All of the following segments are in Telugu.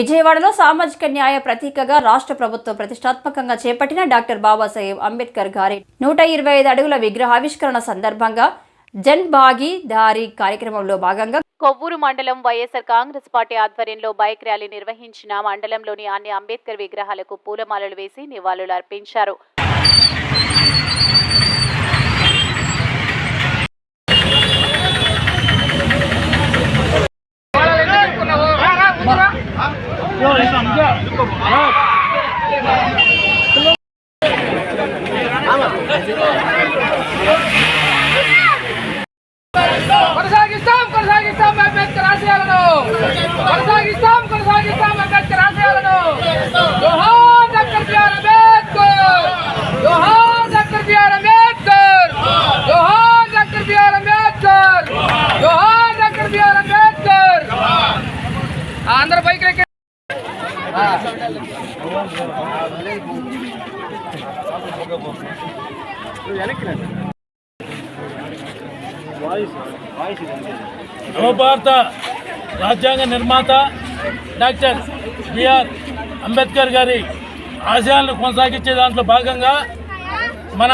విజయవాడలో సామాజిక న్యాయ ప్రతీకగా రాష్ట్ర ప్రభుత్వం ప్రతిష్టాత్మకంగా చేపట్టిన డాక్టర్ బాబాసాహెబ్ అంబేద్కర్ గారి 125 అడుగుల విగ్రహావిష్కరణ సందర్భంగా జన్ భాగీదారీ కార్యక్రమంలో భాగంగా కొవ్వూరు మండలం వైఎస్ఆర్ కాంగ్రెస్ పార్టీ ఆధ్వర్యంలో బైక్ ర్యాలీ నిర్వహించిన మండలంలోని అన్ని అంబేద్కర్ విగ్రహాలకు పూలమాలలు వేసి నివాళులు అర్పించారు. కొనసాగిస్తాం అంబేద్కర్ ఆశయాలను కొనసాగిస్తాం అంబేద్కర్ ఆశయాలను జోహార్ డాక్టర్ బిఆర్ అంబేద్కర్ జోహార్ డాక్టర్ బిఆర్ అంబేద్కర్ జోహార్ డాక్టర్ బిఆర్ అంబేద్కర్ జోహార్ డాక్టర్ బిఆర్ అంబేద్కర్ అందరూ బైక్ ఎక్కి నవభారత రాజ్యాంగ నిర్మాత డాక్టర్ బిఆర్ అంబేద్కర్ గారి ఆశయాలను కొనసాగించే దాంట్లో భాగంగా మన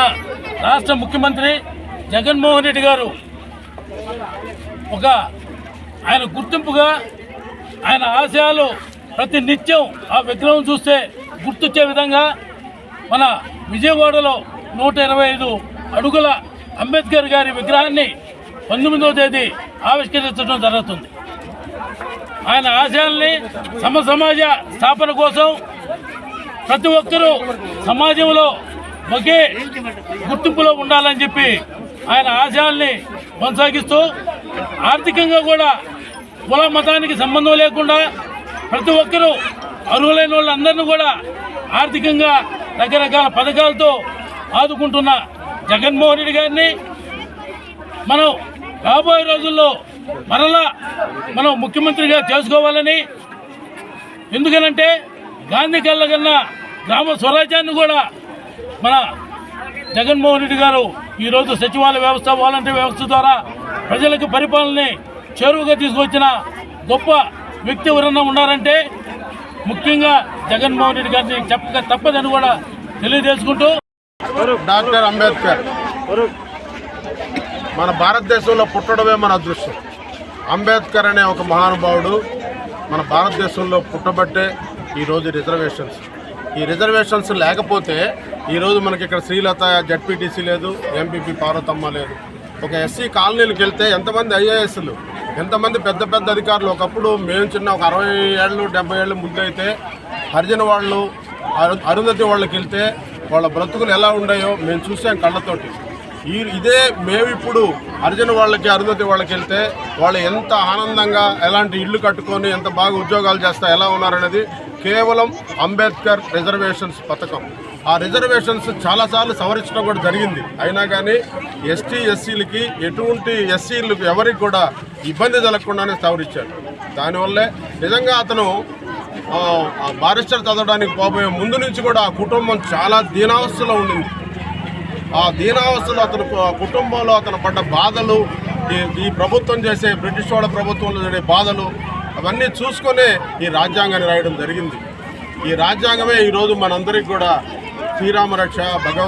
రాష్ట్ర ముఖ్యమంత్రి జగన్మోహన్ రెడ్డి గారు ఆయన గుర్తింపుగా ఆయన ఆశయాలు ప్రతి నిత్యం ఆ విగ్రహం చూస్తే గుర్తొచ్చే విధంగా మన విజయవాడలో 125 అడుగుల అంబేద్కర్ గారి విగ్రహాన్ని 19వ తేదీ ఆవిష్కరించడం జరుగుతుంది. ఆయన ఆశయాల్ని సమాజ స్థాపన కోసం ప్రతి ఒక్కరూ సమాజంలో ఒకే గుర్తింపులో ఉండాలని చెప్పి ఆయన ఆశయాల్ని కొనసాగిస్తూ ఆర్థికంగా కూడా కుల మతానికి సంబంధం లేకుండా ప్రతి ఒక్కరూ అర్హులైన వాళ్ళందరినీ కూడా ఆర్థికంగా రకరకాల పథకాలతో ఆదుకుంటున్న జగన్మోహన్ రెడ్డి గారిని మనం రాబోయే రోజుల్లో మరలా మనం ముఖ్యమంత్రిగా చేసుకోవాలని, ఎందుకనంటే గాంధీ కళ్ళకన్నా గ్రామ స్వరాజ్యాన్ని కూడా మన జగన్మోహన్ రెడ్డి గారు ఈరోజు సచివాలయ వ్యవస్థ, వాలంటీర్ వ్యవస్థ ద్వారా ప్రజలకు పరిపాలనని చేరువుగా తీసుకొచ్చిన గొప్ప వ్యక్తి ఎవరన్నా ఉన్నారంటే ముఖ్యంగా జగన్మోహన్ రెడ్డి గారిని చెప్పక తప్పదని కూడా తెలియజేసుకుంటూ, డాక్టర్ అంబేద్కర్ మన భారతదేశంలో పుట్టడమే మన అదృష్టం. అంబేద్కర్ అనే ఒక మహానుభావుడు మన భారతదేశంలో పుట్టబట్టే ఈరోజు ఈ రిజర్వేషన్స్ లేకపోతే ఈరోజు మనకి ఇక్కడ శ్రీలత జడ్పీటీసీ లేదు, ఎంపీపీ పార్వతమ్మ లేదు. ఒక ఎస్సీ కాలనీలకు వెళ్తే ఎంతమంది ఐఏఎస్లు, ఎంతమంది పెద్ద పెద్ద అధికారులు. ఒకప్పుడు మేము చిన్న ఒక 60 ఏళ్ళు 70 ఏళ్ళు ముందైతే హరిజన వాళ్ళు, అరుంధతి వాళ్ళకి వెళ్తే వాళ్ళ బ్రతుకులు ఎలా ఉన్నాయో మేము చూసాం కళ్ళతోటి. ఇదే మేము ఇప్పుడు హరిజన వాళ్ళకి, అరుంధతి వాళ్ళకి వెళ్తే వాళ్ళు ఎంత ఆనందంగా ఎలాంటి ఇల్లు కట్టుకొని ఎంత బాగా ఉద్యోగాలు చేస్తా ఎలా ఉన్నారనేది కేవలం అంబేద్కర్ రిజర్వేషన్స్ పథకం. ఆ రిజర్వేషన్స్ చాలాసార్లు సవరించడం కూడా జరిగింది. అయినా కానీ ఎస్టీ ఎస్సీలకి ఎటువంటి ఎస్సీలకు ఎవరికి కూడా ఇబ్బంది జరగకుండానే సవరించాడు. దానివల్లే నిజంగా అతను బారిస్టర్ చదవడానికి పోబోయే ముందు నుంచి కూడా ఆ కుటుంబం చాలా దీనావస్థలో ఉండింది. ఆ దీనావస్థలో అతను కుటుంబంలో అతను పడ్డ బాధలు, ఈ ప్రభుత్వం చేసే బ్రిటిష్ వాళ్ళ ప్రభుత్వంలో జరిగే బాధలు అవన్నీ చూసుకొనే ఈ రాజ్యాంగాన్ని రాయడం జరిగింది. ఈ రాజ్యాంగమే ఈరోజు మనందరికీ కూడా శ్రీరామ రక్ష, భగవత్